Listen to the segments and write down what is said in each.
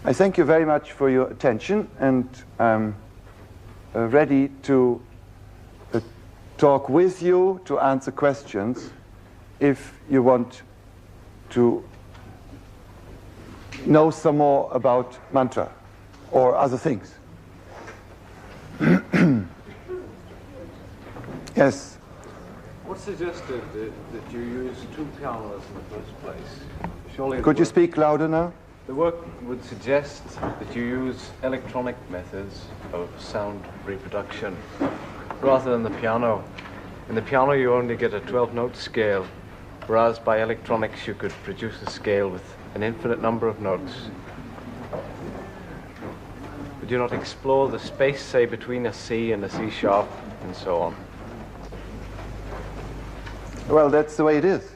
I thank you very much for your attention, and I'm ready to talk with you, to answer questions, if you want to know some more about mantra or other things. Yes? What suggested that you use two pianos in the first place? Surely Could you speak louder now? the work would suggest that you use electronic methods of sound reproduction rather than the piano. In the piano you only get a 12-note scale, whereas by electronics you could produce a scale with an infinite number of notes. Would you not explore the space, say, between a C and a C sharp and so on? Well, that's the way it is.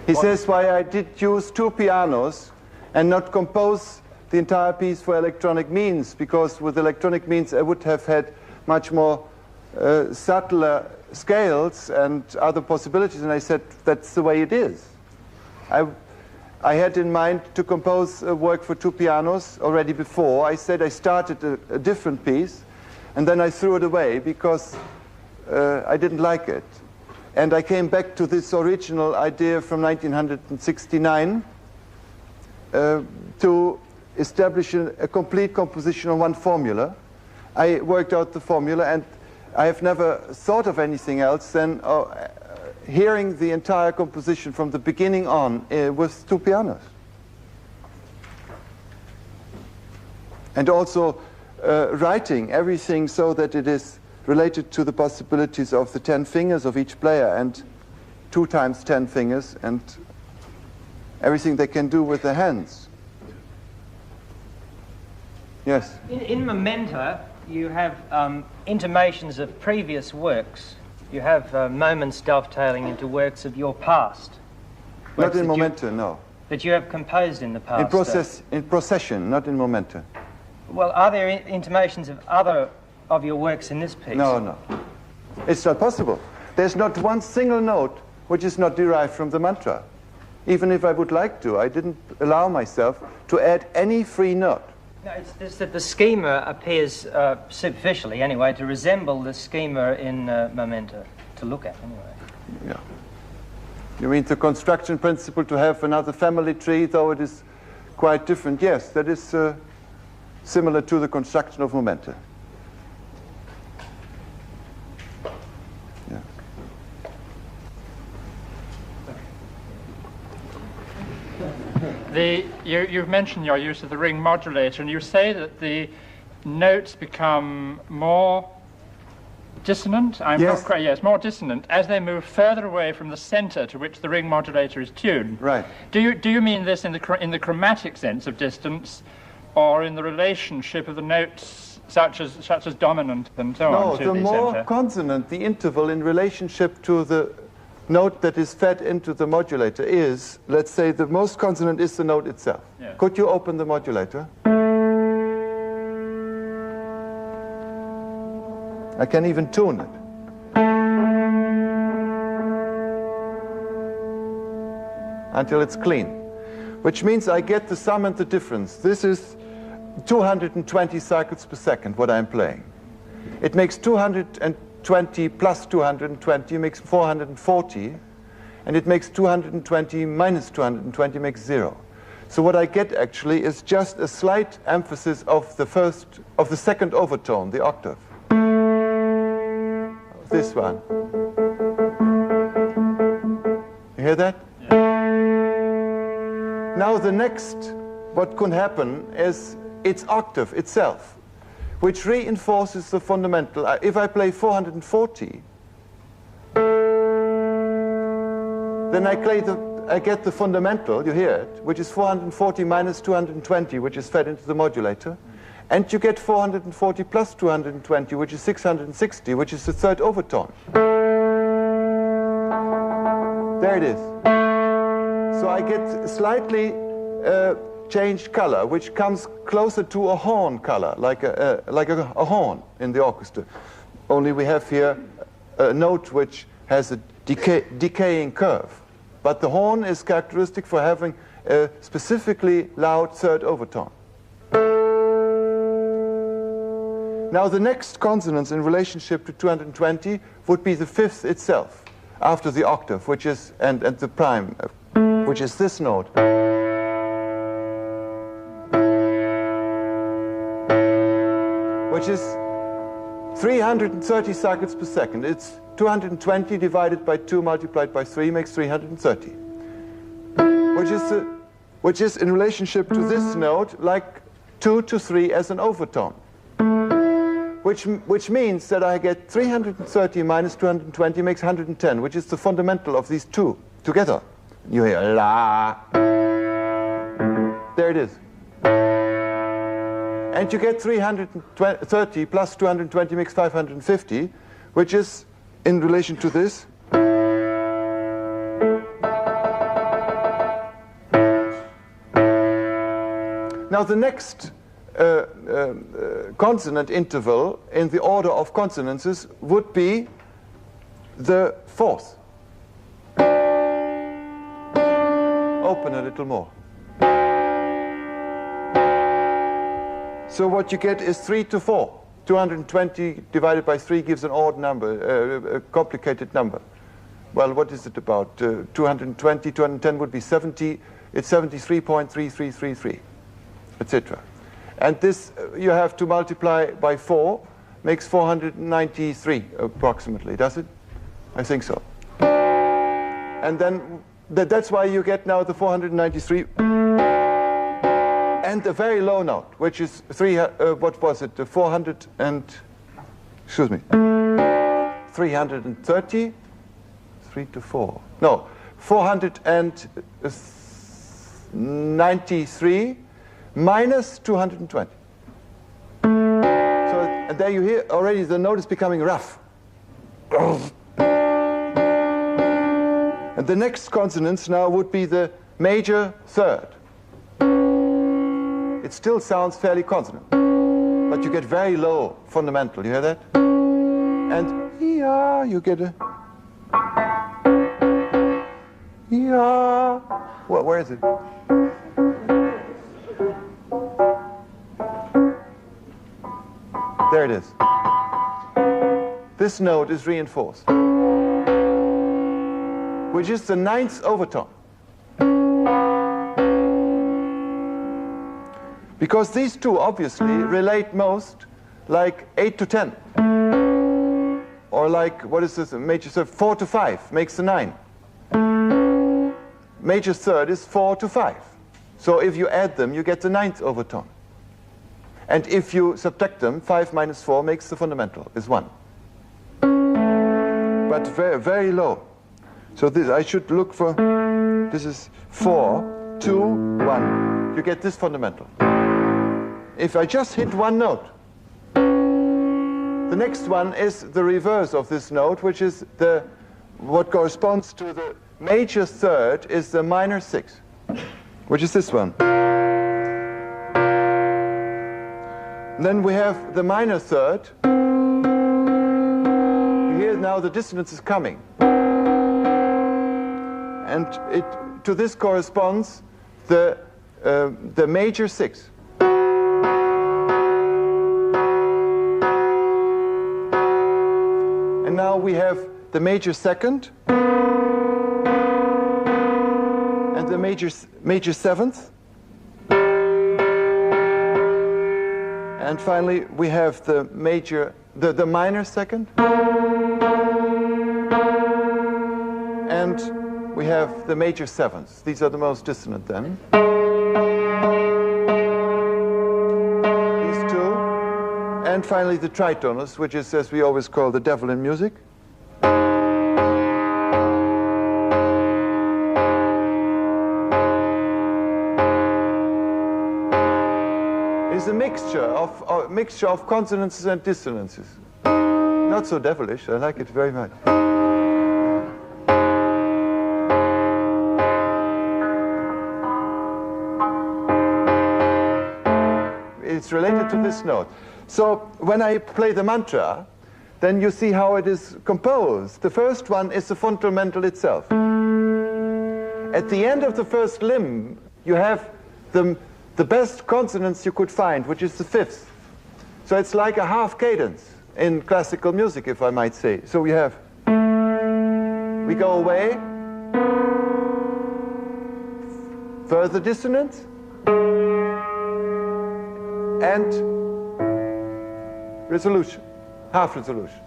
He says why I did use two pianos and not compose the entire piece for electronic means, because with electronic means I would have had much more subtler scales and other possibilities, and I said that's the way it is. I had in mind to compose a work for two pianos already before. I said I started a different piece, and then I threw it away because I didn't like it. And I came back to this original idea from 1969 to establish a complete composition on one formula. I worked out the formula, and I have never thought of anything else than hearing the entire composition from the beginning on with two pianos. And also writing everything so that it is related to the possibilities of the 10 fingers of each player, and 2 times 10 fingers, and everything they can do with their hands. Yes? In Memento, you have intimations of previous works. You have moments dovetailing into works of your past. Not in Memento, no. That you have composed in the past. In procession, not in Memento. Well, are there intimations of other of your works in this piece? No, no. It's not possible. There's not one single note which is not derived from the mantra. Even if I would like to, I didn't allow myself to add any free note. No, it's just that the schema appears, superficially anyway, to resemble the schema in Memento, to look at anyway. Yeah. You mean the construction principle to have another family tree, though it is quite different? Yes, that is similar to the construction of Memento. You've mentioned your use of the ring modulator, and you say that the notes become more dissonant. Yes, more dissonant as they move further away from the center to which the ring modulator is tuned. Right. Do you mean this in the chromatic sense of distance, or in the relationship of the notes such as dominant and so on? No, the more consonant the interval in relationship to the note that is fed into the modulator is, let's say the most consonant is the note itself. Yeah. Could you open the modulator? I can even tune it. Until it's clean. Which means I get the sum and the difference. This is 220 cycles per second, what I'm playing. It makes 220 plus 220 makes 440, and it makes 220 minus 220 makes 0. So what I get actually is just a slight emphasis of the second overtone, the octave. This one. You hear that? Yeah. Now the next, what can happen is its octave itself, which reinforces the fundamental. If I play 440, then I get the fundamental, you hear it, which is 440 minus 220, which is fed into the modulator. And you get 440 plus 220, which is 660, which is the third overtone. There it is. So I get slightly changed color, which comes closer to a horn color, like a horn in the orchestra. Only we have here a note which has a decaying curve. But the horn is characteristic for having a specifically loud third overtone. Now the next consonants in relationship to 220 would be the fifth itself, after the octave, which is, and the prime, which is this note. Which is 330 cycles per second. It's 220 divided by 2 multiplied by 3 makes 330. Which is in relationship to this note like 2 to 3 as an overtone. Which means that I get 330 minus 220 makes 110, which is the fundamental of these two together. You hear la. There it is. And you get 330 plus 220 makes 550, which is in relation to this. Now the next consonant interval in the order of consonances would be the fourth. Open a little more. So what you get is 3 to 4. 220 divided by 3 gives an odd number, a complicated number. Well, what is it about? 220, 210 would be 70. It's 73.3333, etc. And this you have to multiply by 4, makes 493 approximately, does it? I think so. And then that's why you get now the 493 and a very low note, which is what was it? 330, 3 to 4. No, 493 minus 220. So, and there you hear already the note is becoming rough. And the next consonants now would be the major third. It still sounds fairly consonant, but you get very low fundamental. You hear that? And yeah, you get a yeah. Well, where is it? There it is. This note is reinforced, which is the ninth overtone. Because these two obviously relate most like 8 to 10. Or like, what is this, major third? 4 to 5 makes the 9. Major third is 4 to 5. So if you add them, you get the ninth overtone. And if you subtract them, 5 minus 4 makes the fundamental, is 1. But very, very low. So this, I should look for, this is 4, 2, 1. You get this fundamental. If I just hit one note, the next one is the reverse of this note, which is what corresponds to the major third is the minor 6, which is this one. Then we have the minor third. Here now the dissonance is coming. And to this corresponds the major 6. And now we have the major second and the major seventh. And finally we have the minor second. And we have the major sevenths. These are the most dissonant then. These two. And finally the tritonus, which is, as we always call, the devil in music. It's a mixture of consonances and dissonances. Not so devilish, I like it very much. It's related to this note. So when I play the mantra, then you see how it is composed. The first one is the fundamental itself. At the end of the first limb, you have the best consonants you could find, which is the fifth. So it's like a half cadence in classical music, if I might say. So we have, we go away, further dissonance, and resolution, half resolution,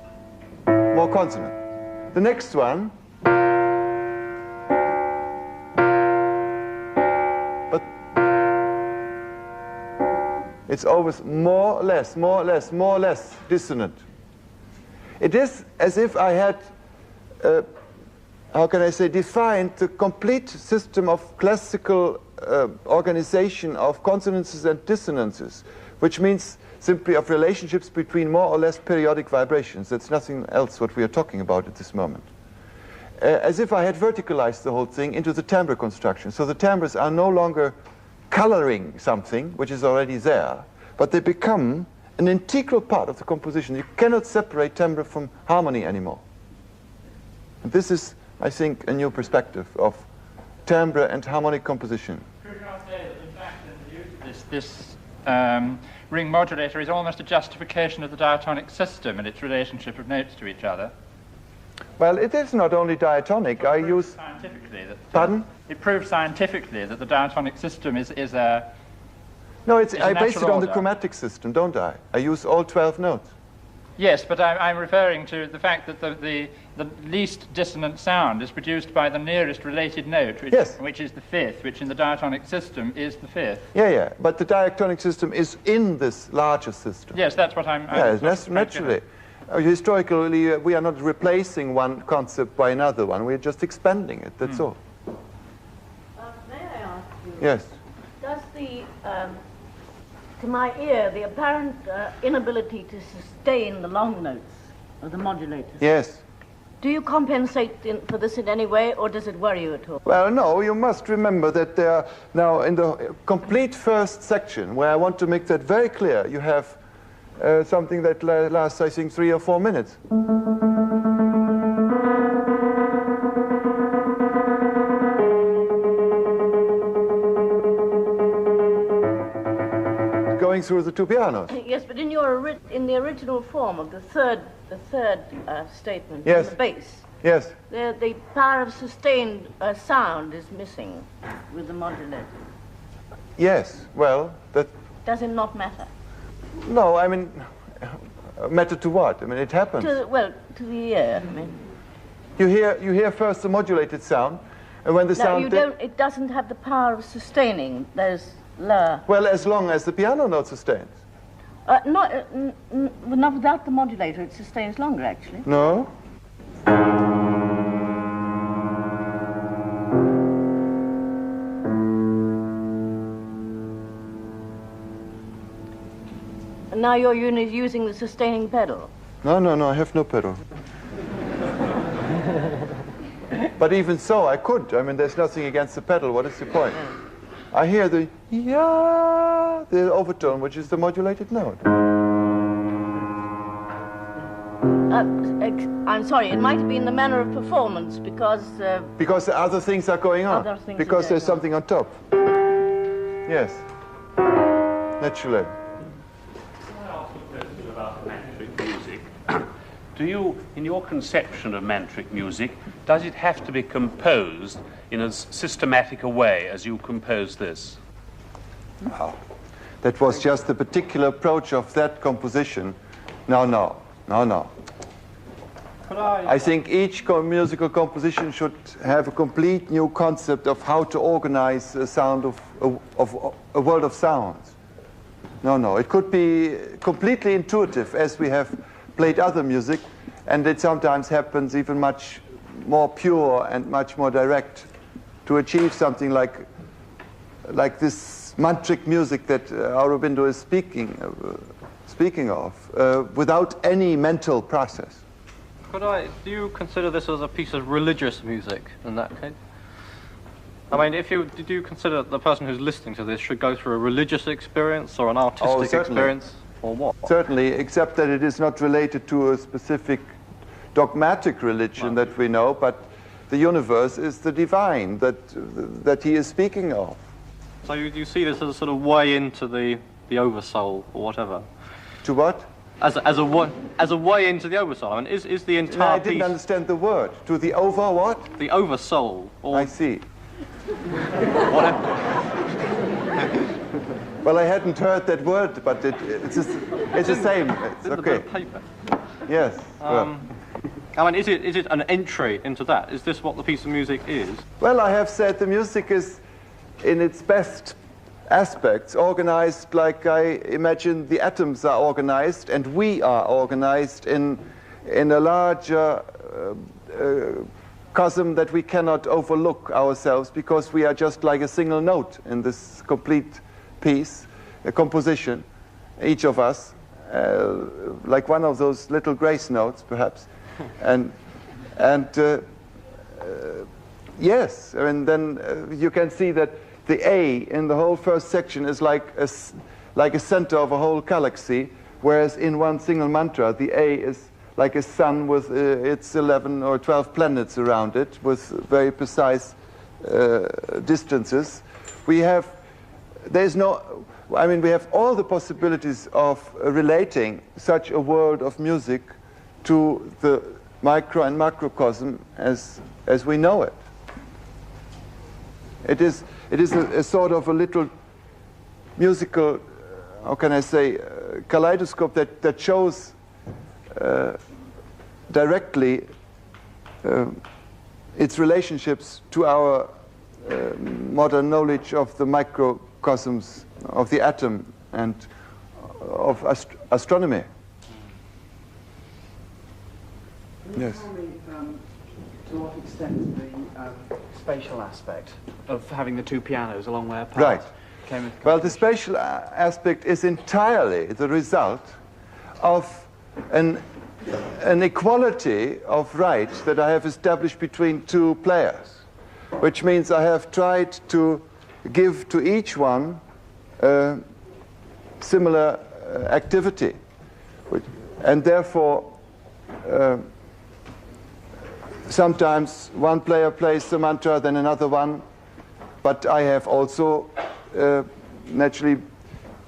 more consonant. The next one, but it's always more or less, more or less, more or less dissonant. It is as if I had, how can I say, defined the complete system of classical organization of consonances and dissonances, which means simply of relationships between more or less periodic vibrations. That's nothing else what we are talking about at this moment. As if I had verticalized the whole thing into the timbre construction. So the timbres are no longer coloring something which is already there, but they become an integral part of the composition. You cannot separate timbre from harmony anymore. And this is, I think, a new perspective of timbre and harmonic composition. Could you not say that in fact in the use of this ring modulator is almost a justification of the diatonic system and its relationship of notes to each other? Well, it is not only diatonic. I use... Scientifically that, pardon? It proves scientifically that the diatonic system is a... No, I base it on order. the chromatic system, don't I? I use all 12 notes. Yes, but I'm referring to the fact that the least dissonant sound is produced by the nearest related note, which is the fifth, which in the diatonic system is the fifth. Yeah, but the diatonic system is in this larger system. Yes, that's what I'm... Yes, naturally. Historically, we are not replacing one concept by another one. We're just expanding it, that's all. May I ask you? Yes. Does the, to my ear, the apparent inability to sustain the long notes of the modulators? Yes. Do you compensate for this in any way, or does it worry you at all? Well, no, you must remember that there are now in the complete first section, where I want to make that very clear, you have something that lasts, I think, 3 or 4 minutes. Going through the two pianos. Yes, but in the original form of the third statement, yes. the bass, yes, the power of sustained sound is missing with the modulator. Yes, well, that... Does it not matter? No, I mean, matter to what? I mean, it happens. To the ear, I mean. You hear first the modulated sound, and when the sound... it doesn't have the power of sustaining those lower... Well, as long as the piano note sustains. Not without the modulator, it sustains longer, actually. No? And now you're using the sustaining pedal. No, I have no pedal. But even so, I could. I mean, there's nothing against the pedal. What is the point? I hear the the overtone, which is the modulated note. I'm sorry, it might be in the manner of performance, because other things are going on. Because there's something on top. Yes. Naturally. Can I ask a question about mantric music? Do you, in your conception of mantric music, does it have to be composed in as systematic a way as you compose this? No. That was just the particular approach of that composition. No. I think each musical composition should have a complete new concept of how to organize a sound of a world of sounds. No. It could be completely intuitive, as we have played other music, and it sometimes happens even much more pure and much more direct to achieve something like this mantric music that Aurobindo is speaking of, without any mental process. Do you consider this as a piece of religious music in that case? I mean, do you consider the person who's listening to this should go through a religious experience or an artistic experience, or what? Certainly, except that it is not related to a specific dogmatic religion that we know, but the universe is the divine that he is speaking of. So you see this as a sort of way into the oversoul or whatever? To what? As a way into the oversoul. I mean, is the entire no, I didn't understand the word. To the over what? The oversoul. Or I see. Whatever. Well, I hadn't heard that word, but it's the same. It's in okay. the bit of paper. Yes. I mean, is it an entry into that? Is this what the piece of music is? Well, I have said the music is, in its best aspects, organized like I imagine the atoms are organized, and we are organized in a larger cosm that we cannot overlook ourselves, because we are just like a single note in this complete piece, a composition, each of us, like one of those little grace notes, perhaps, and yes, and then you can see that the A in the whole first section is like a center of a whole galaxy, whereas in one single mantra, the A is like a sun with its 11 or 12 planets around it, with very precise distances. We have all the possibilities of relating such a world of music to the micro and macrocosm as we know it. It is a sort of a little musical, how can I say, kaleidoscope that shows directly its relationships to our modern knowledge of the microcosms of the atom and of astronomy. Yes. Tell me to what extent the spatial aspect of having the two pianos a long way apart Right. came into Well, the spatial aspect is entirely the result of an equality of right that I have established between two players, which means I have tried to give to each one similar activity, and therefore sometimes one player plays the mantra, then another one, but I have also naturally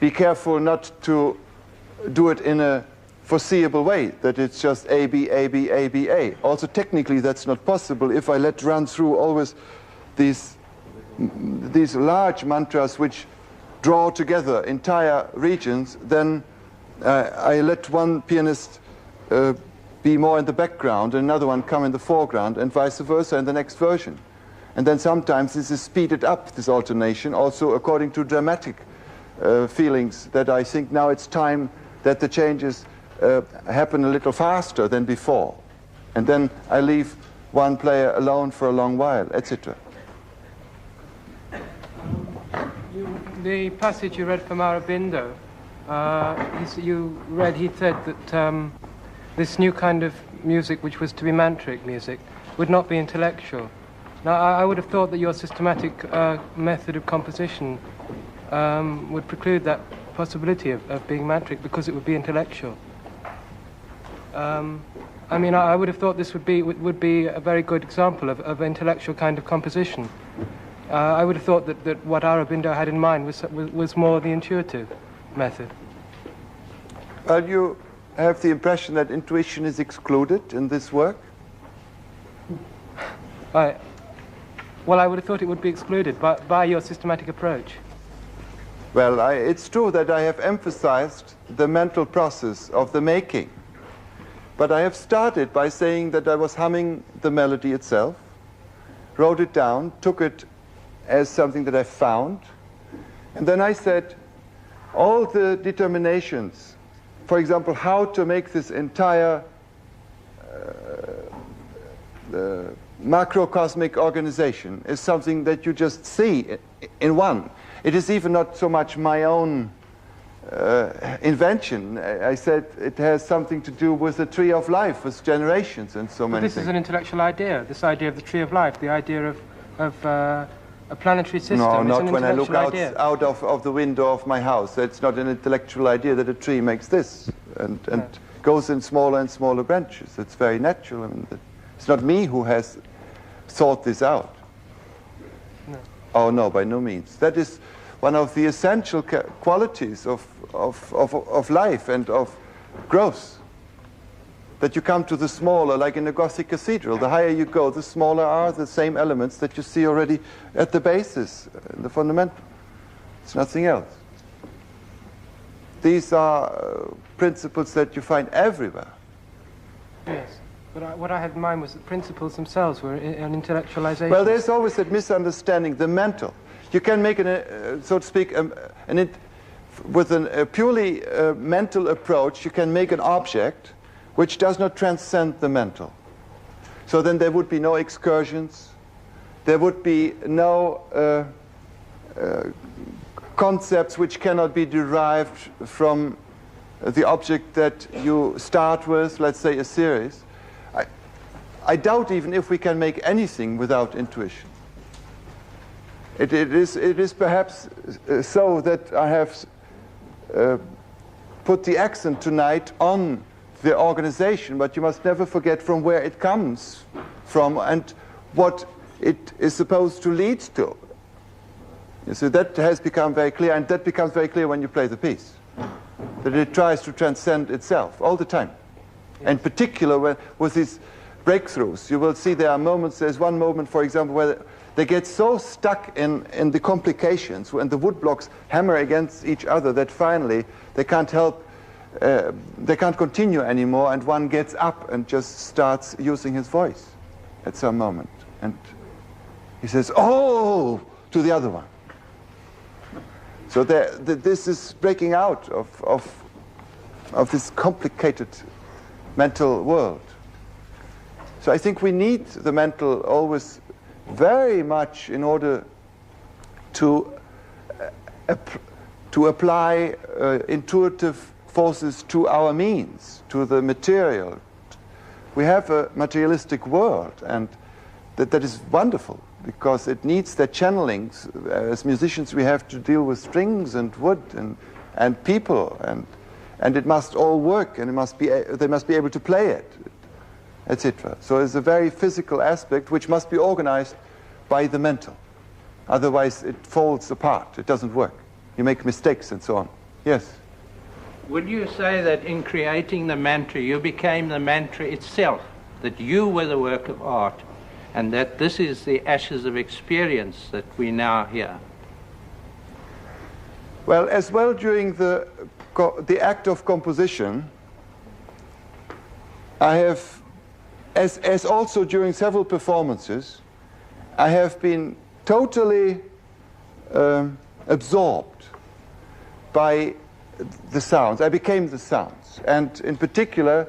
be careful not to do it in a foreseeable way, that it's just A, B, A, B, A, B, A. Also technically that's not possible. If I let run through always these large mantras which draw together entire regions, then I let one pianist be more in the background and another one come in the foreground, and vice versa in the next version. And then sometimes this is speeded up, this alternation, also according to dramatic feelings, that I think now it's time that the changes happen a little faster than before. And then I leave one player alone for a long while, etc. The passage you read from Aurobindo, he said that this new kind of music, which was to be mantric music, would not be intellectual. Now, I would have thought that your systematic method of composition would preclude that possibility of being mantric, because it would be intellectual. I mean, I would have thought this would be a very good example of intellectual kind of composition. I would have thought that what Aurobindo had in mind was more the intuitive method. Well, you have the impression that intuition is excluded in this work? Well, I would have thought it would be excluded by your systematic approach. Well, it's true that I have emphasized the mental process of the making. But I have started by saying that I was humming the melody itself, wrote it down, took it as something that I found, and then I said all the determinations, for example, how to make this entire macrocosmic organization is something that you just see in one. It is even not so much my own invention. I said it has something to do with the tree of life, with generations and so many things. This is an intellectual idea, this idea of the tree of life, the idea of a planetary system. No, not when I look out of the window of my house. It's not an intellectual idea that a tree makes this and goes in smaller and smaller branches. It's very natural. I mean, it's not me who has thought this out. No. Oh no, by no means. That is one of the essential qualities of life and of growth. That you come to the smaller, like in a Gothic cathedral. The higher you go, the smaller are the same elements that you see already at the basis, the fundamental. It's nothing else. These are principles that you find everywhere. Yes, but what I had in mind was that principles themselves were an intellectualization. Well, there's always that misunderstanding, the mental. You can make, so to speak, with a purely mental approach, you can make an object which does not transcend the mental. So then there would be no excursions, there would be no concepts which cannot be derived from the object that you start with, let's say a series. I doubt even if we can make anything without intuition. It is perhaps so that I have put the accent tonight on the organization, but you must never forget from where it comes from and what it is supposed to lead to. So that has become very clear, and that becomes very clear when you play the piece. That it tries to transcend itself all the time. Yes. In particular, with these breakthroughs, you will see there are moments, there's one moment, for example, where they get so stuck in the complications, when the wood blocks hammer against each other, that finally they can't help, they can't continue anymore, and one gets up and just starts using his voice at some moment. And he says, "Oh," to the other one. So this is breaking out of this complicated mental world. So I think we need the mental always very much in order to apply intuitive forces to our means, to the material. We have a materialistic world, and that is wonderful, because it needs the channelings. As musicians, we have to deal with strings and wood and people, and it must all work, and they must be able to play it, etc. So it's a very physical aspect which must be organized by the mental. Otherwise, it falls apart. It doesn't work. You make mistakes and so on. Yes? Would you say that in creating the mantra, you became the mantra itself, that you were the work of art, and that this is the ashes of experience that we now hear? Well, as well during the act of composition, I have, as also during several performances, I have been totally absorbed by the sounds. I became the sounds, and in particular,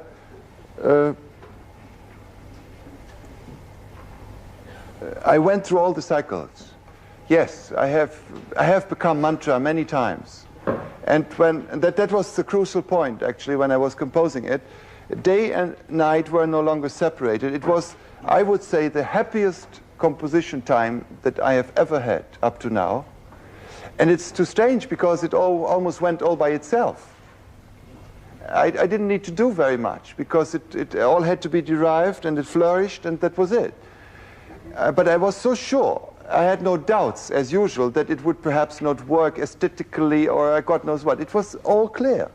I went through all the cycles. Yes, I have become mantra many times, and that was the crucial point actually when I was composing it. Day and night were no longer separated. It was, I would say, the happiest composition time that I have ever had up to now. And it's too strange because it almost went all by itself. I didn't need to do very much because it all had to be derived, and it flourished, and that was it. But I was so sure, I had no doubts, as usual, that it would perhaps not work aesthetically or God knows what. It was all clear.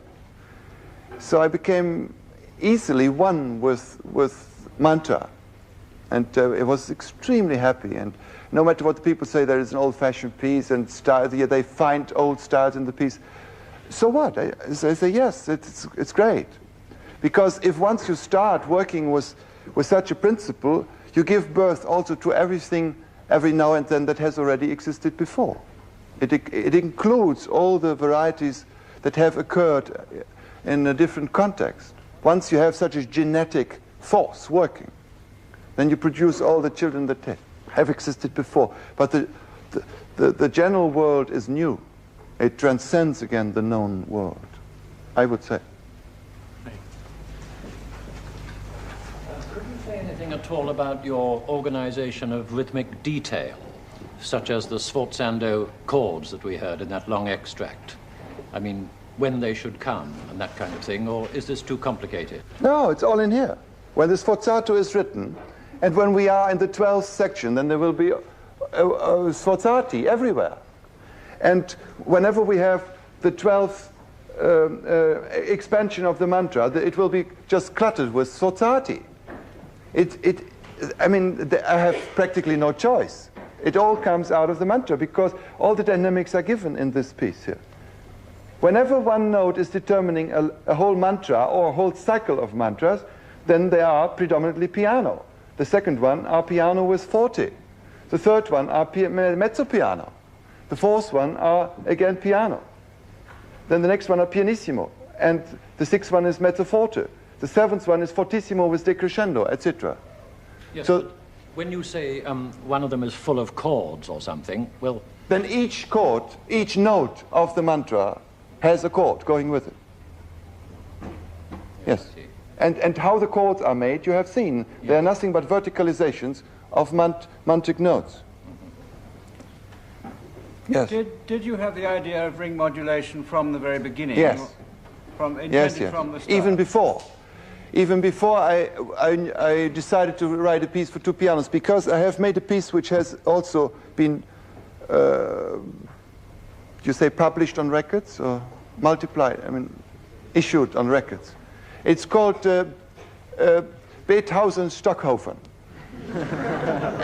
So I became easily one with mantra. And I was extremely happy. And no matter what the people say, there is an old-fashioned piece, and they find old styles in the piece. So what? I say, yes, it's great. Because if once you start working with such a principle, you give birth also to everything every now and then that has already existed before. It includes all the varieties that have occurred in a different context. Once you have such a genetic force working, then you produce all the children that have existed before. But the general world is new. It transcends again the known world, I would say. Could you say anything at all about your organization of rhythmic detail, such as the sforzando chords that we heard in that long extract? I mean, when they should come and that kind of thing, or is this too complicated? No, it's all in here. When the sforzato is written, And when we are in the 12th section, then there will be sforzati everywhere. And whenever we have the 12th expansion of the mantra, it will be just cluttered with sforzati. I mean, I have practically no choice. It all comes out of the mantra because all the dynamics are given in this piece here. Whenever one note is determining a whole mantra or a whole cycle of mantras, then they are predominantly piano. The second one are piano with forte. The third one are mezzo piano. The fourth one are again piano. Then the next one are pianissimo. And the sixth one is mezzo forte. The seventh one is fortissimo with decrescendo, etc. Yes, so when you say one of them is full of chords or something, well... Then each chord, each note of the mantra has a chord going with it. Yes. And how the chords are made, you have seen. Yes. They are nothing but verticalizations of mantric notes. Yes. Did you have the idea of ring modulation from the very beginning? Yes. From the start? Even before. Even before I decided to write a piece for two pianos, because I have made a piece which has also been, you say published on records or multiplied, I mean, issued on records. It's called Karlheinz Stockhausen.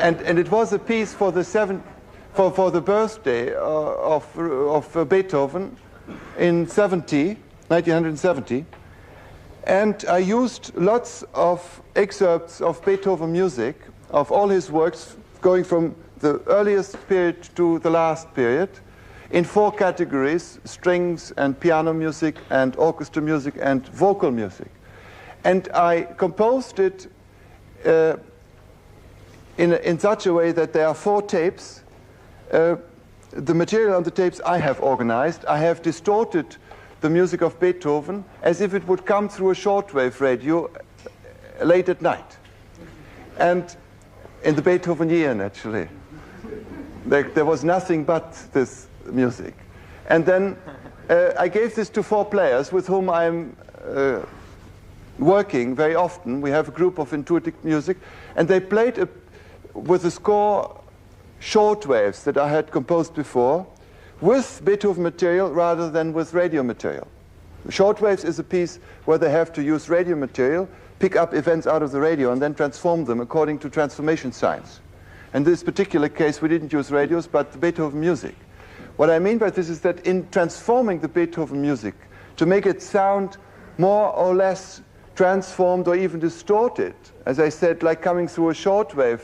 and it was a piece for the for the birthday of Beethoven in 1970. And I used lots of excerpts of Beethoven music, of all his works, going from the earliest period to the last period, in 4 categories: strings and piano music and orchestra music and vocal music. And I composed it in such a way that there are 4 tapes. The material on the tapes I have organized. I have distorted the music of Beethoven as if it would come through a shortwave radio late at night. And in the Beethoven year, naturally. There was nothing but this music. And then I gave this to 4 players with whom I'm working very often. We have a group of intuitive music, and they played with the score shortwaves that I had composed before, with Beethoven material rather than with radio material. Shortwaves is a piece where they have to use radio material, pick up events out of the radio, and then transform them according to transformation science. In this particular case, we didn't use radios, but the Beethoven music. What I mean by this is that in transforming the Beethoven music, to make it sound more or less transformed or even distorted, as I said, like coming through a shortwave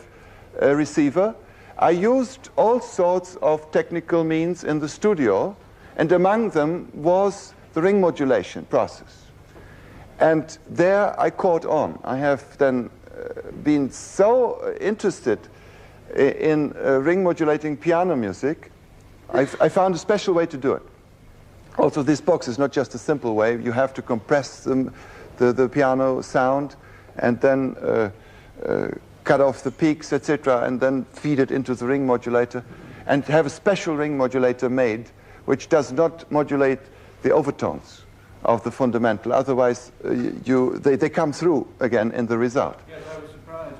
receiver, I used all sorts of technical means in the studio, and among them was the ring modulation process. And there I caught on. I have then been so interested in ring modulating piano music, I found a special way to do it. Also, this box is not just a simple way. You have to compress the piano sound and then cut off the peaks, etc., and then feed it into the ring modulator, and have a special ring modulator made which does not modulate the overtones of the fundamental. Otherwise, they come through again in the result. Yes, I was surprised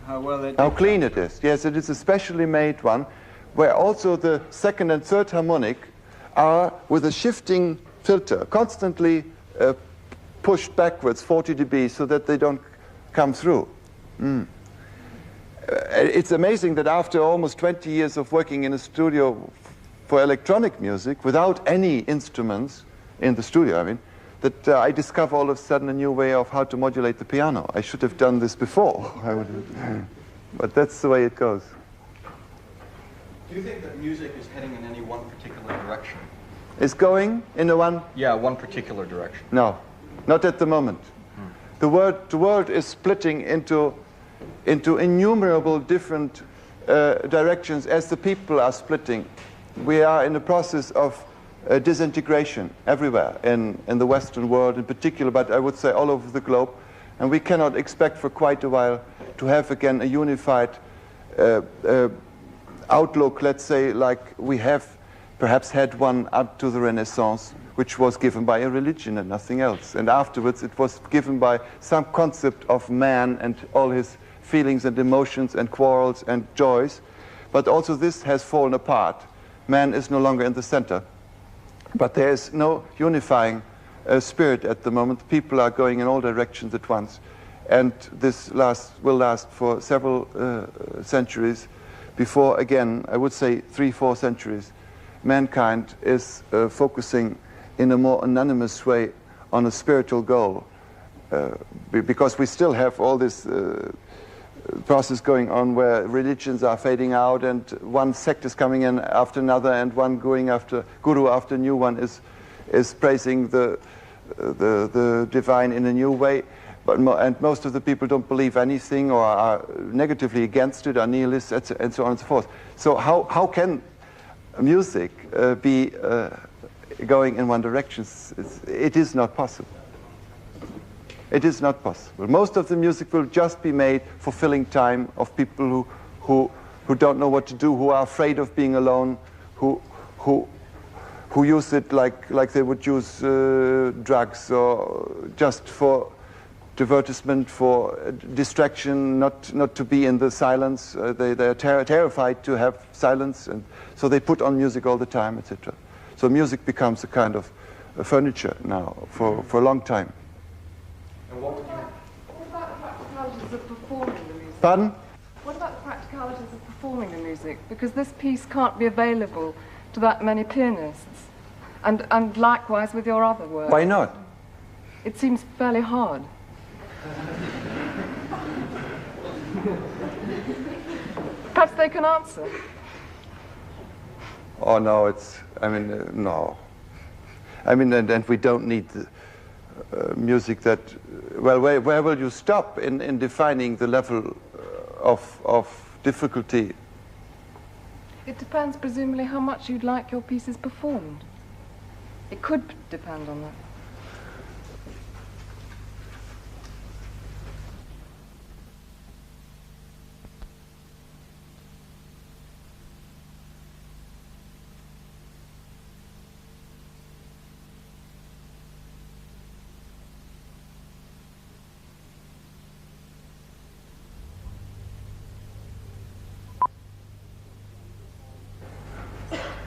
how well it... How clean it is. Yes, it is a specially made one, where also the second and third harmonic are with a shifting filter, constantly pushed backwards 40 dB so that they don't come through. It's amazing that after almost 20 years of working in a studio for electronic music, without any instruments in the studio, I mean, that I discover all of a sudden a new way of how to modulate the piano. I should have done this before. But that's the way it goes. Do you think that music is heading in any one particular direction? Is going in a one? Yeah, one particular direction. No, not at the moment. The world is splitting into innumerable different directions as the people are splitting. We are in the process of disintegration everywhere in the Western world in particular, but I would say all over the globe. And we cannot expect for quite a while to have again a unified outlook, let's say, like we have perhaps had one up to the Renaissance, which was given by a religion and nothing else. And afterwards it was given by some concept of man and all his feelings and emotions and quarrels and joys. But also this has fallen apart. Man is no longer in the center. But there is no unifying spirit at the moment. People are going in all directions at once. And this will last for several centuries before, again, I would say 3-4 centuries, mankind is focusing in a more anonymous way on a spiritual goal. Because we still have all this process going on where religions are fading out and one sect is coming in after another and one guru after a new one is praising the divine in a new way. And most of the people don't believe anything or are negatively against it, are nihilists, and so on and so forth. So how can music be going in one direction? It is not possible. It is not possible. Most of the music will just be made for filling time of people who don't know what to do, who are afraid of being alone, who use it like they would use drugs, or just for divertisement, for distraction, not to be in the silence. They are terrified to have silence, and so they put on music all the time, etc. So music becomes a kind of furniture now for a long time. And what about the practicalities of performing the music? Pardon? What about the practicalities of performing the music? Because this piece can't be available to that many pianists, and likewise with your other work. Why not? It seems fairly hard. Perhaps they can answer. Oh no, no. And we don't need the music that. Well, where will you stop in defining the level of difficulty? It depends, presumably, how much you'd like your pieces performed. It could depend on that.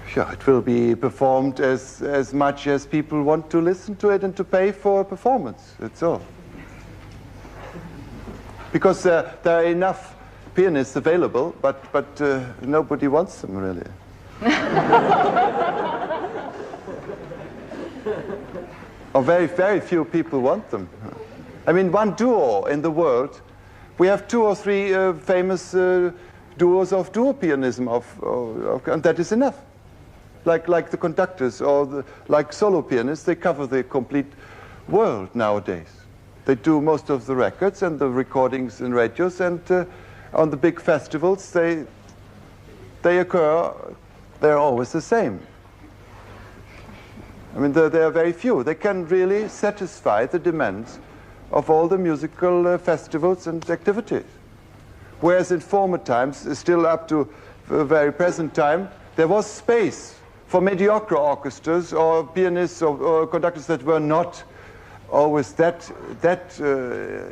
Sure, it will be performed as much as people want to listen to it and to pay for a performance, that's all. Because there are enough pianists available, but nobody wants them, really. Or very, very few people want them. I mean, one duo in the world, we have 2 or 3 famous duos of duo pianism, and that is enough. Like the conductors or like solo pianists, they cover the complete world nowadays. They do most of the records and the recordings in radios, and on the big festivals they occur. They're always the same. I mean, there are very few. They can really satisfy the demands of all the musical festivals and activities. Whereas in former times, still up to a very present time, there was space for mediocre orchestras or pianists or conductors that were not always that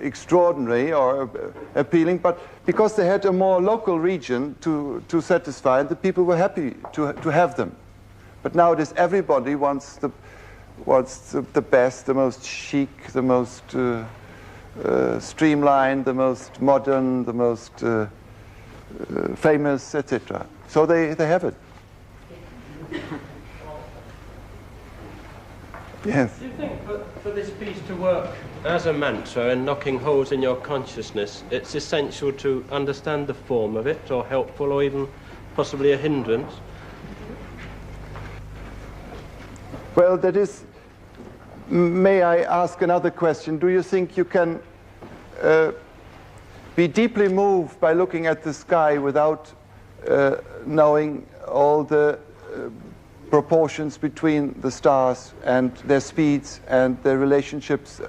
extraordinary or appealing, but because they had a more local region to satisfy, the people were happy to have them. But nowadays everybody wants the best, the most chic, the most streamlined, the most modern, the most famous, etc. So they have it. Yes. Do you think for this piece to work as a mantra and knocking holes in your consciousness, it's essential to understand the form of it, or helpful, or even possibly a hindrance? Well, that is... May I ask another question? Do you think you can be deeply moved by looking at the sky without knowing all the proportions between the stars and their speeds and their relationships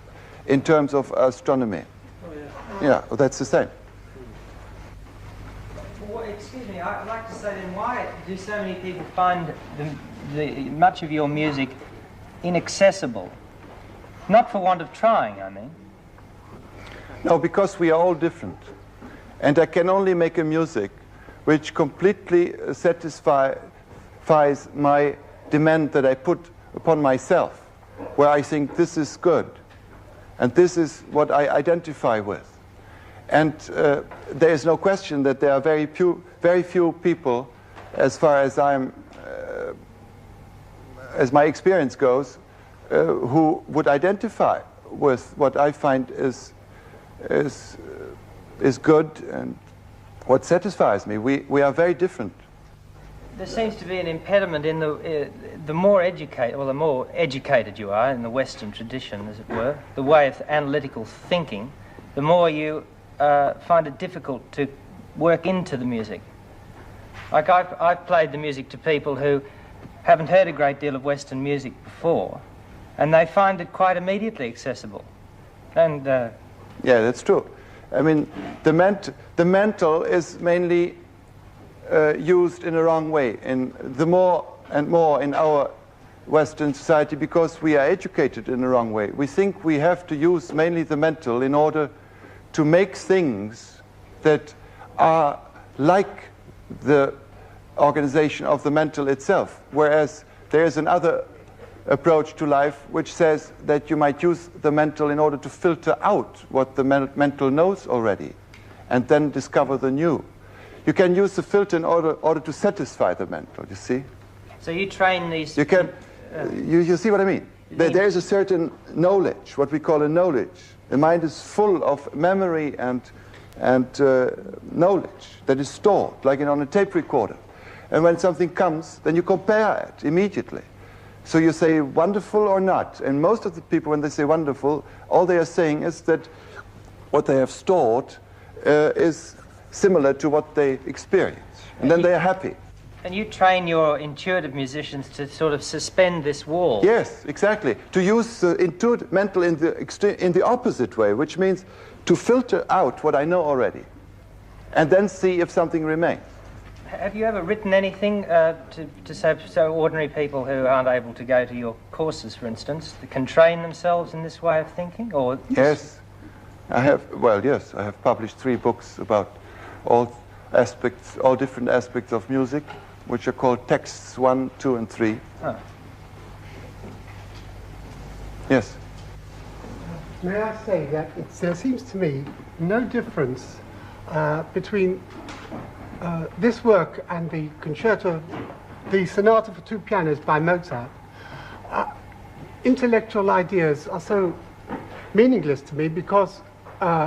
in terms of astronomy? Oh, yeah. Yeah, well, that's the same. Well, excuse me, I'd like to say then, why do so many people find much of your music inaccessible? Not for want of trying, I mean. No, because we are all different. And I can only make a music which completely satisfies my demand that I put upon myself, where I think this is good, and this is what I identify with. And there is no question that there are very few people, as far as as my experience goes, who would identify with what I find is good and what satisfies me. We are very different. There seems to be an impediment in the more educated you are in the Western tradition, as it were, the way of analytical thinking, the more you find it difficult to work into the music. Like I've played the music to people who haven't heard a great deal of Western music before, and they find it quite immediately accessible. And yeah, that's true. I mean, the mental is mainly used in the wrong way, in the more and more in our Western society, because we are educated in the wrong way. We think we have to use mainly the mental in order to make things that are like the organization of the mental itself, whereas there is another approach to life which says that you might use the mental in order to filter out what the mental knows already and then discover the new. You can use the filter in order to satisfy the mental, you see? So you train these... You can... you see what I mean? There is a certain knowledge, what we call a knowledge. The mind is full of memory and knowledge that is stored, like on a tape recorder. And when something comes, then you compare it immediately. So you say wonderful or not. And most of the people, when they say wonderful, all they are saying is that what they have stored is similar to what they experience. And then they are happy. And you train your intuitive musicians to sort of suspend this wall. Yes, exactly. To use the intuitive mental in the opposite way, which means to filter out what I know already, and then see if something remains. Have you ever written anything to say so ordinary people who aren't able to go to your courses, for instance, that can train themselves in this way of thinking? Or yes, I have. Well, yes, I have published 3 books about all different aspects of music, which are called Texts 1, 2, and 3. Oh. Yes. May I say that there seems to me no difference between this work and the concerto, the sonata for 2 pianos by Mozart. Intellectual ideas are so meaningless to me because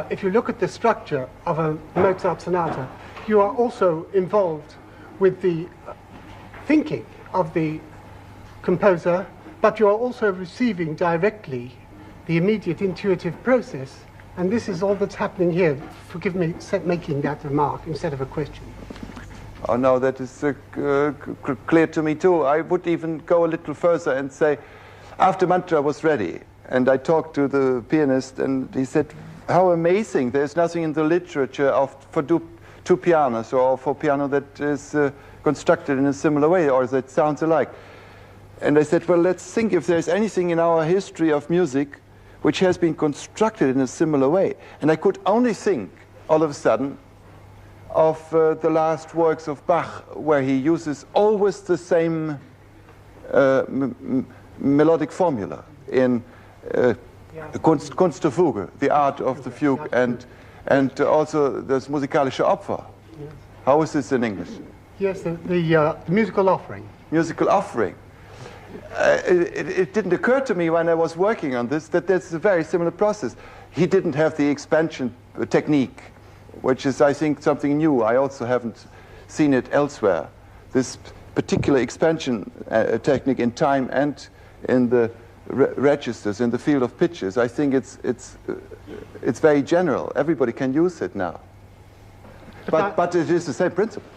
if you look at the structure of a Mozart sonata, you are also involved with the thinking of the composer, but you are also receiving directly the immediate intuitive process. And this is all that's happening here. Forgive me making that remark instead of a question. Oh no, that is clear to me too. I would even go a little further and say, after Mantra was ready, and I talked to the pianist, and he said, how amazing, there's nothing in the literature for 2 pianos or for piano that is constructed in a similar way or that sounds alike. And I said, well, let's think if there's anything in our history of music which has been constructed in a similar way. And I could only think, all of a sudden, of the last works of Bach, where he uses always the same melodic formula in Kunst der Fuge, the art of the fugue, and also das musikalische Opfer. Yes. How is this in English? Yes, the musical offering. Musical offering. It didn't occur to me when I was working on this that there's a very similar process. He didn't have the expansion technique, which is, I think, something new. I also haven't seen it elsewhere. This particular expansion technique in time and in the registers, in the field of pitches, I think it's very general. Everybody can use it now. But it is the same principle.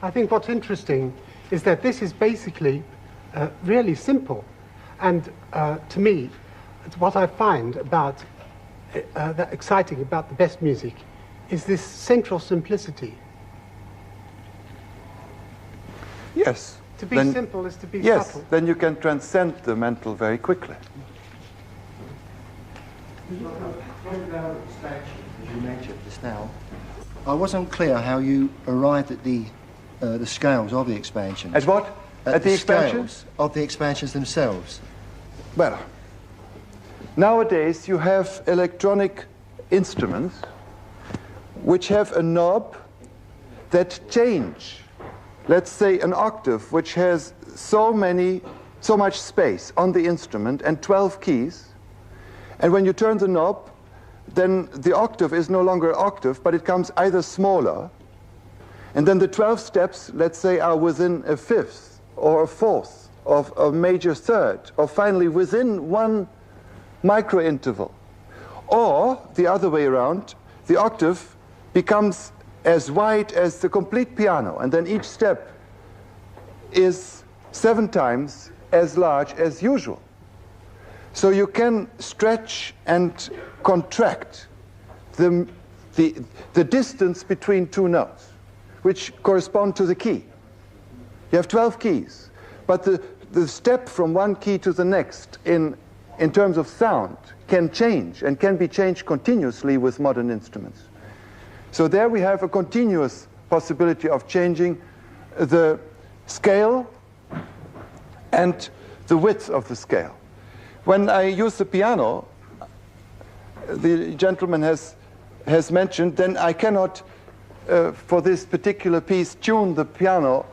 I think what's interesting is that this is basically really simple. And to me, what I find about that exciting about the best music is this central simplicity. Yes. To be simple is to be yes, subtle. Then you can transcend the mental very quickly. As you mentioned just now, I wasn't clear how you arrived at the scales of the expansions. At what? At the expansions? Scales of the expansions themselves. Well, nowadays you have electronic instruments which have a knob that change, let's say an octave which has so much space on the instrument and 12 keys, and when you turn the knob, then the octave is no longer an octave, but it comes either smaller, and then the 12 steps, let's say, are within a fifth or a fourth of a major third, or finally within one micro-interval. Or, the other way around, the octave becomes as wide as the complete piano, and then each step is 7 times as large as usual. So you can stretch and contract the distance between two notes, which correspond to the key. You have 12 keys, but the step from one key to the next in terms of sound can change and can be changed continuously with modern instruments. So there we have a continuous possibility of changing the scale and the width of the scale. When I use the piano, the gentleman has mentioned, then I cannot, for this particular piece, tune the piano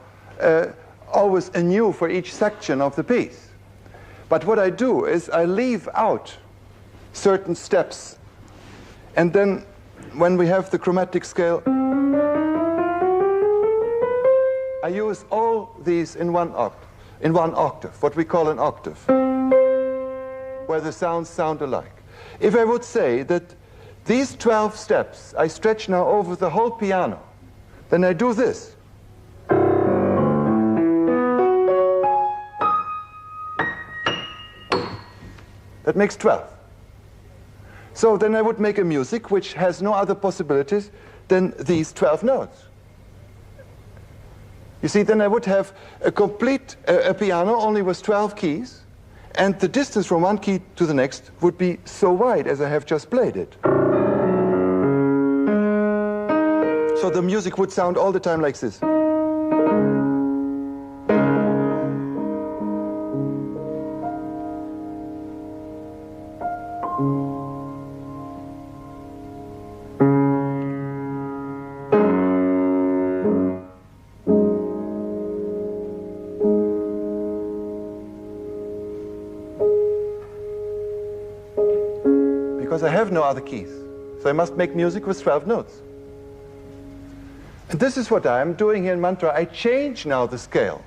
always anew for each section of the piece. But what I do is I leave out certain steps, and then when we have the chromatic scale, I use all these in one octave, what we call an octave, where the sounds sound alike. If I would say that these 12 steps I stretch now over the whole piano, then I do this. That makes 12. So then I would make a music which has no other possibilities than these 12 notes. You see, then I would have a complete a piano only with 12 keys, and the distance from one key to the next would be so wide as I have just played it. So the music would sound all the time like this. I have no other keys, so I must make music with 12 notes. And this is what I am doing here in mantra. I change now the scale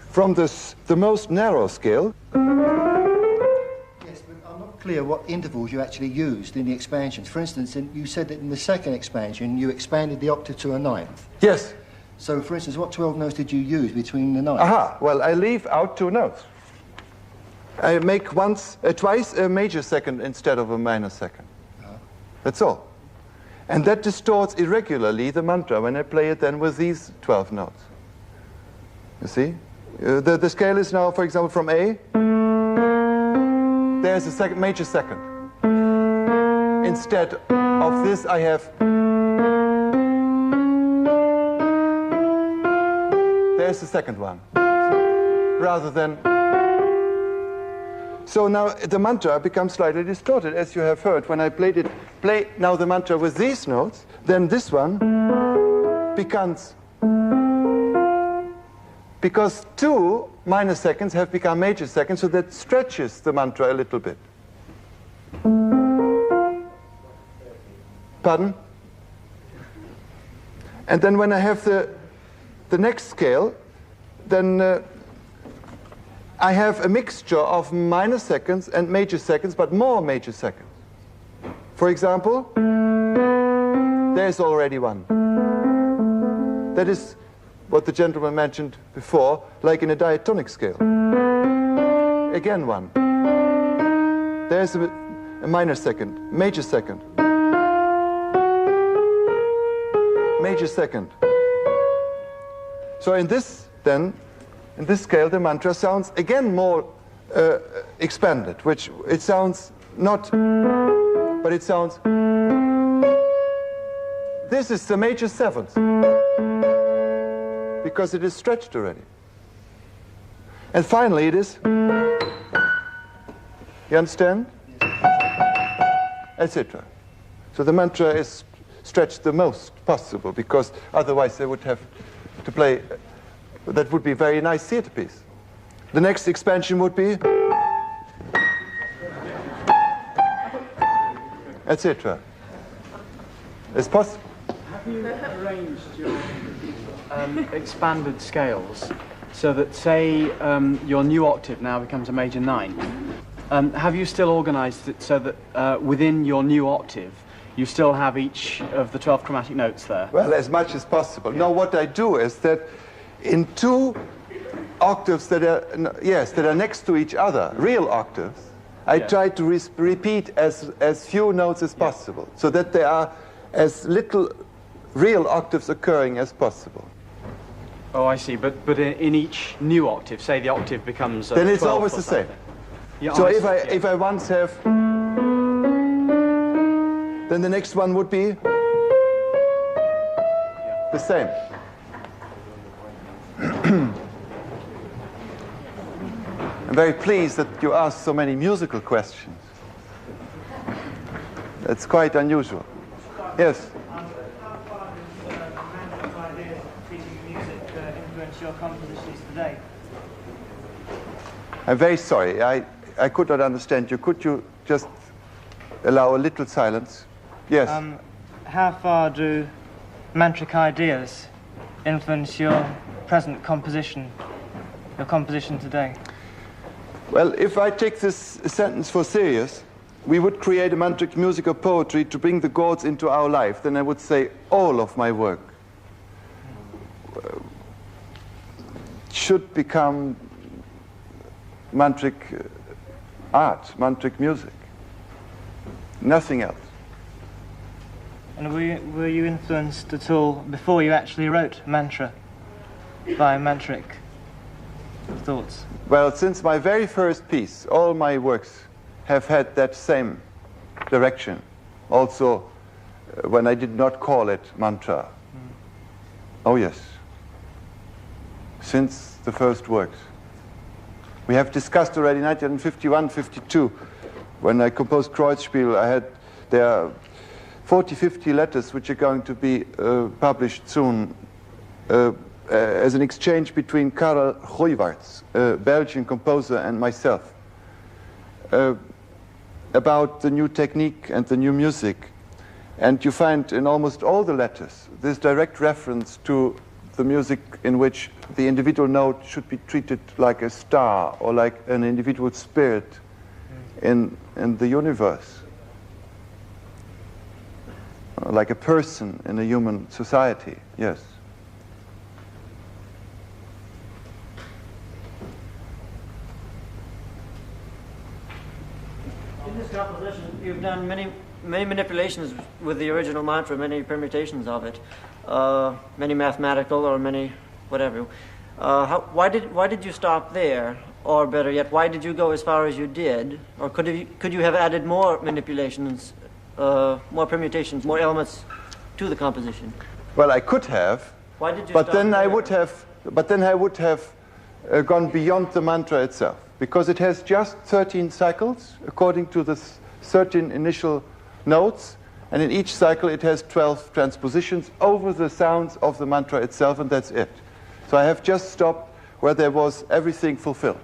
from the most narrow scale. Yes, but I'm not clear what intervals you actually used in the expansions. For instance, you said that in the second expansion you expanded the octave to a ninth. Yes. So, for instance, what 12 notes did you use between the ninths? Aha, well, I leave out 2 notes. I make twice a major second instead of a minor second. That's all. And that distorts irregularly the mantra when I play it then with these 12 notes. You see? The scale is now, for example, from A. There's a major second. Instead of this, I have... There's the second one. Rather than... So now the mantra becomes slightly distorted, as you have heard. When I play now the mantra with these notes, then this one becomes... Because 2 minor seconds have become major seconds, so that stretches the mantra a little bit. Pardon? And then when I have the next scale, then... I have a mixture of minor seconds and major seconds, but more major seconds. For example, there's already one. That is what the gentleman mentioned before, like in a diatonic scale. Again one. There's a minor second, major second. Major second. So in this, then, in this scale, the mantra sounds again more expanded, which it sounds not, but it sounds this is the major seventh, because it is stretched already. And finally it is, you understand? Etc. So the mantra is stretched the most possible, because otherwise they would have to play, that would be a very nice theater piece. The next expansion would be, etc. It's possible. Have you arranged your expanded scales so that, say, your new octave now becomes a major 9? Have you still organized it so that within your new octave you still have each of the 12 chromatic notes there? Well, as much as possible. No, what I do is that in 2 octaves that are, that are next to each other, real octaves, I try to repeat as few notes as possible, so that there are as little real octaves occurring as possible. Oh, I see. But in each new octave, say the octave becomes then it's always the same. Yeah, so if I once have, then the next one would be the same. I'm very pleased that you asked so many musical questions. That's quite unusual. Yes? How far does Mandel's ideas of treating music influence your compositions today? I'm very sorry. I could not understand you. Could you just allow a little silence? Yes. How far do mantric ideas influence your present composition, your composition today? Well, if I take this sentence for serious, we would create a mantric music or poetry to bring the gods into our life. Then I would say all of my work should become mantric art, mantric music. Nothing else. And were you influenced at all before you actually wrote mantra by mantric thoughts? Well, since my very first piece, all my works have had that same direction. Also, when I did not call it mantra. Oh yes. Since the first works. We have discussed already 1951, 52, when I composed Kreuzspiel, there are 40, 50 letters which are going to be published soon as an exchange between Karlheinz, a Belgian composer, and myself about the new technique and the new music. And you find in almost all the letters this direct reference to the music in which the individual note should be treated like a star or like an individual spirit in the universe, like a person in a human society. Yes. In this composition, you've done many manipulations with the original mantra, many permutations of it, many mathematical or many whatever. Why did you stop there? Or better yet, why did you go as far as you did? Or could you have added more manipulations, more permutations, more elements to the composition? Well, I could have. Why did you but stop then there? I would have gone beyond the mantra itself, because it has just 13 cycles according to the 13 initial notes, and in each cycle it has 12 transpositions over the sounds of the mantra itself, and that's it. So I have just stopped where there was everything fulfilled.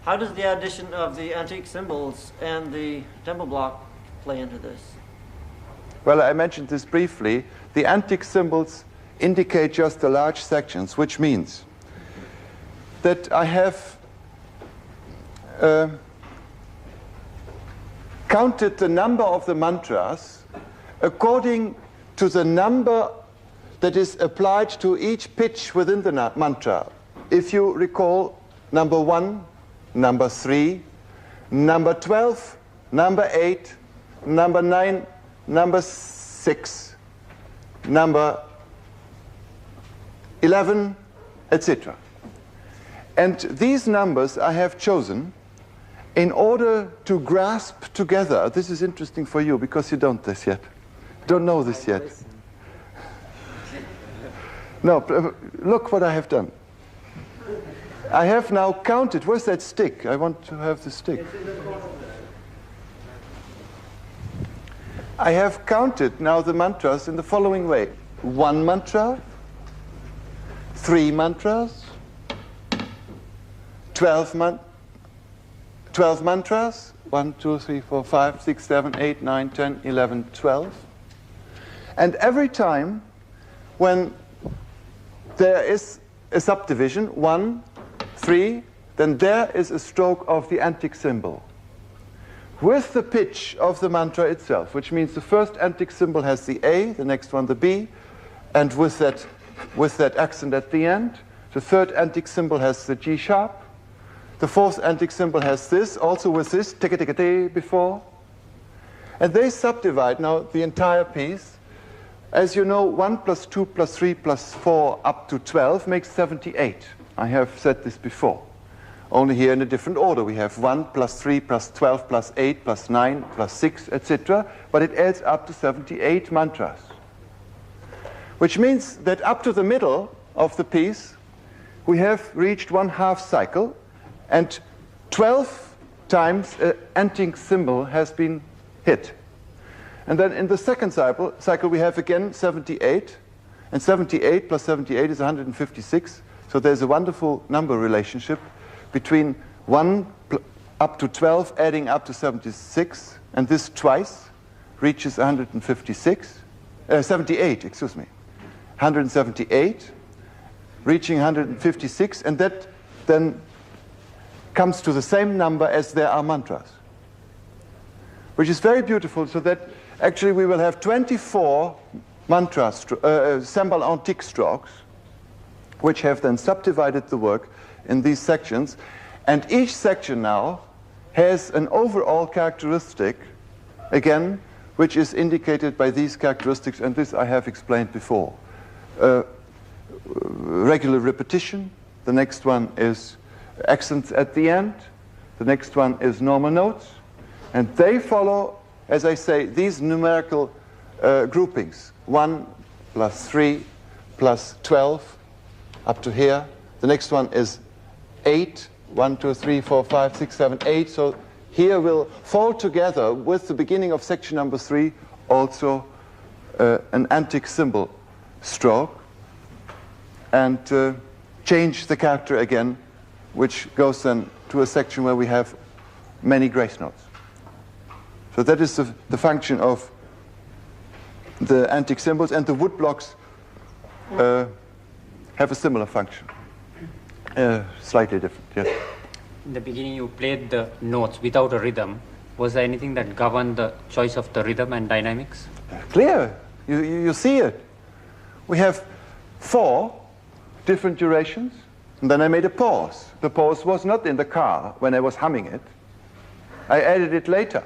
How does the addition of the antique cymbals and the tempo block play into this? Well, I mentioned this briefly. The antique cymbals indicate just the large sections, which means that I have counted the number of the mantras according to the number that is applied to each pitch within the mantra. If you recall, number 1, number 3, number 12, number 8, number 9, number 6, number 11, etc. And these numbers I have chosen in order to grasp together. This is interesting for you because you don't know this yet. No, look what I have done. I have now counted. Where's that stick? I want to have the stick. I have counted now the mantras in the following way. 1 mantra, 3 mantras, 12 mantras, 1, 2, 3, 4, 5, 6, 7, 8, 9, 10, 11, 12. And every time when there is a subdivision, 1, 3, then there is a stroke of the antic symbol with the pitch of the mantra itself, which means the first antic symbol has the A, the next one the B, and with that accent at the end. The third antic symbol has the G sharp. The fourth antic symbol has this, also with this, tika-tika-te before. And they subdivide now the entire piece. As you know, 1 plus 2 plus 3 plus 4 up to 12 makes 78. I have said this before. Only here in a different order. We have 1 plus 3 plus 12 plus 8 plus 9 plus 6, etc. But it adds up to 78 mantras. Which means that up to the middle of the piece, we have reached 1/2 cycle, and 12 times an antic symbol has been hit. And then in the second cycle we have again 78, and 78 plus 78 is 156. So there's a wonderful number relationship between 1 up to 12 adding up to 76, and this twice reaches 78, excuse me. 178, reaching 156, and that then comes to the same number as there are mantras, which is very beautiful, so that actually we will have 24 mantras, cymbal antique strokes, which have then subdivided the work in these sections, and each section now has an overall characteristic, again, which is indicated by these characteristics, and this I have explained before. Regular repetition, the next one is accents at the end, the next one is normal notes, and they follow, as I say, these numerical groupings. 1 plus 3 plus 12 up to here. The next one is 8, 1, 2, 3, 4, 5, 6, 7, 8. So here will fall together with the beginning of section number 3 also an antic symbol stroke, and change the character again, which goes then to a section where we have many grace notes. So that is the function of the antic symbols, and the wood blocks have a similar function. Slightly different, yes. In the beginning you played the notes without a rhythm. Was there anything that governed the choice of the rhythm and dynamics? Clear. You see it. We have 4 different durations, and then I made a pause. The pause was not in the car when I was humming it. I added it later.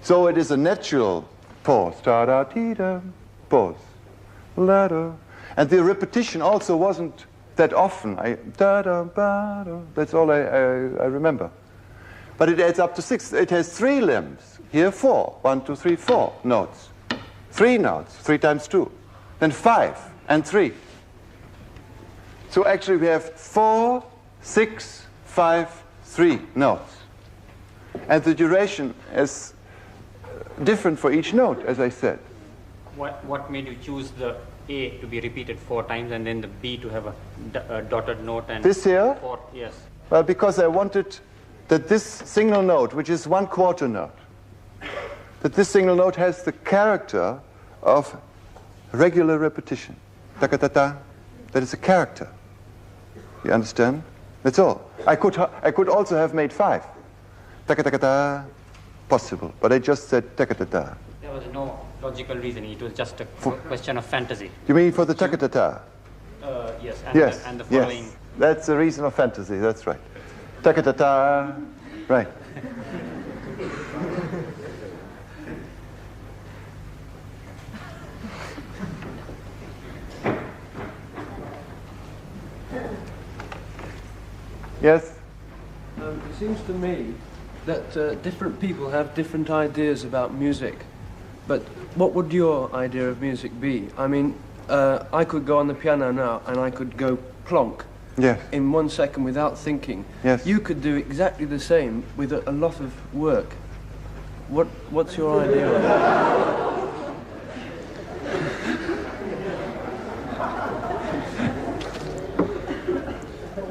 So it is a natural pause. Ta-da-dee-da, pause. La-da. And the repetition also wasn't that often. Da-da-ba-da. That's all I remember. But it adds up to 6. It has 3 limbs. Here 4. 1, 2, 3, 4 notes. 3 notes, 3 times 2. Then 5 and 3. So actually we have 4, 6, 5, 3 notes. And the duration is different for each note, as I said. What made you choose the A to be repeated 4 times and then the B to have a dotted note? And this here? 4, yes. Well, because I wanted that this single note, which is 1/4 note, that this single note has the character of regular repetition. Ta-ka-ta-ta. That is a character. You understand? That's all. I could also have made 5. Ta-ka-ta-ka-ta. Possible. But I just said ta-ka-ta-ta. There was no logical reasoning. It was just a question of fantasy. You mean for the ta-ka-ta-ta? Yes. Yes. And the following. Yes. That's a reason of fantasy. That's right. Ta-ka-ta-ta. Right. Yes? It seems to me that different people have different ideas about music. But what would your idea of music be? I mean, I could go on the piano now and I could go plonk. Yes. In 1 second without thinking. Yes. You could do exactly the same with a lot of work. What's your idea on that?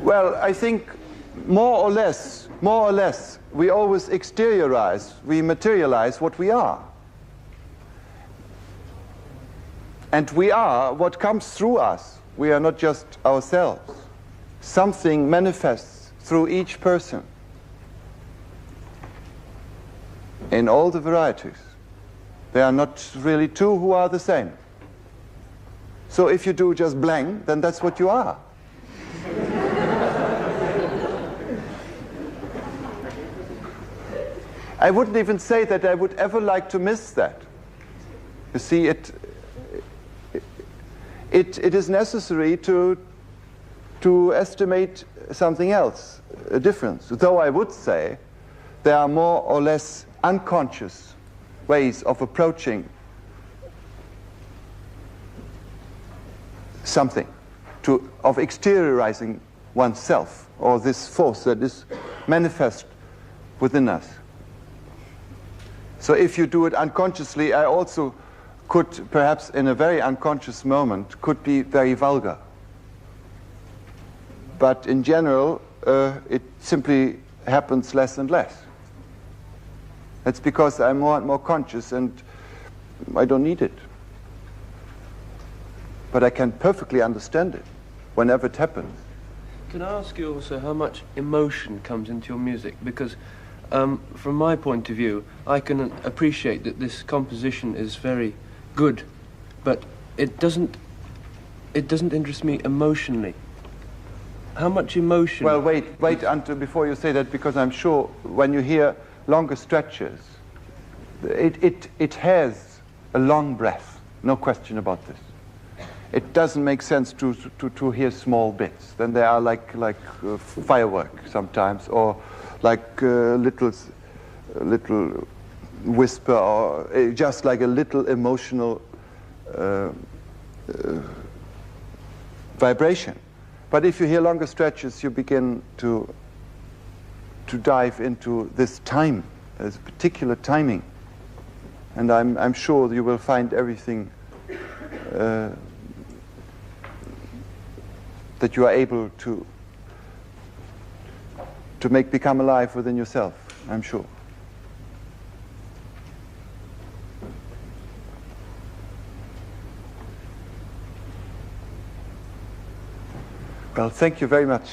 Well, I think more or less, we always exteriorize, we materialize what we are. And we are what comes through us. We are not just ourselves. Something manifests through each person in all the varieties. There are not really two who are the same. So if you do just blank, then that's what you are. I wouldn't even say that I would ever like to miss that. You see, it is necessary to estimate something else, a difference. Though I would say there are more or less unconscious ways of approaching something, of exteriorizing oneself, or this force that is manifest within us. So if you do it unconsciously, I also could, perhaps in a very unconscious moment, could be very vulgar. But in general, it simply happens less and less. That's because I'm more and more conscious and I don't need it. But I can perfectly understand it whenever it happens. Can I ask you also how much emotion comes into your music? Because from my point of view, I can appreciate that this composition is very good, but it doesn't interest me emotionally. How much emotion? Well, wait until before you say that, because I'm sure when you hear longer stretches, it has a long breath, no question about this. It doesn't make sense to hear small bits. Then they are like firework sometimes, or like little whisper, or just like a little emotional vibration. But if you hear longer stretches, you begin to dive into this time, this particular timing, and I'm sure you will find everything that you are able to make become alive within yourself, I'm sure. Well, thank you very much.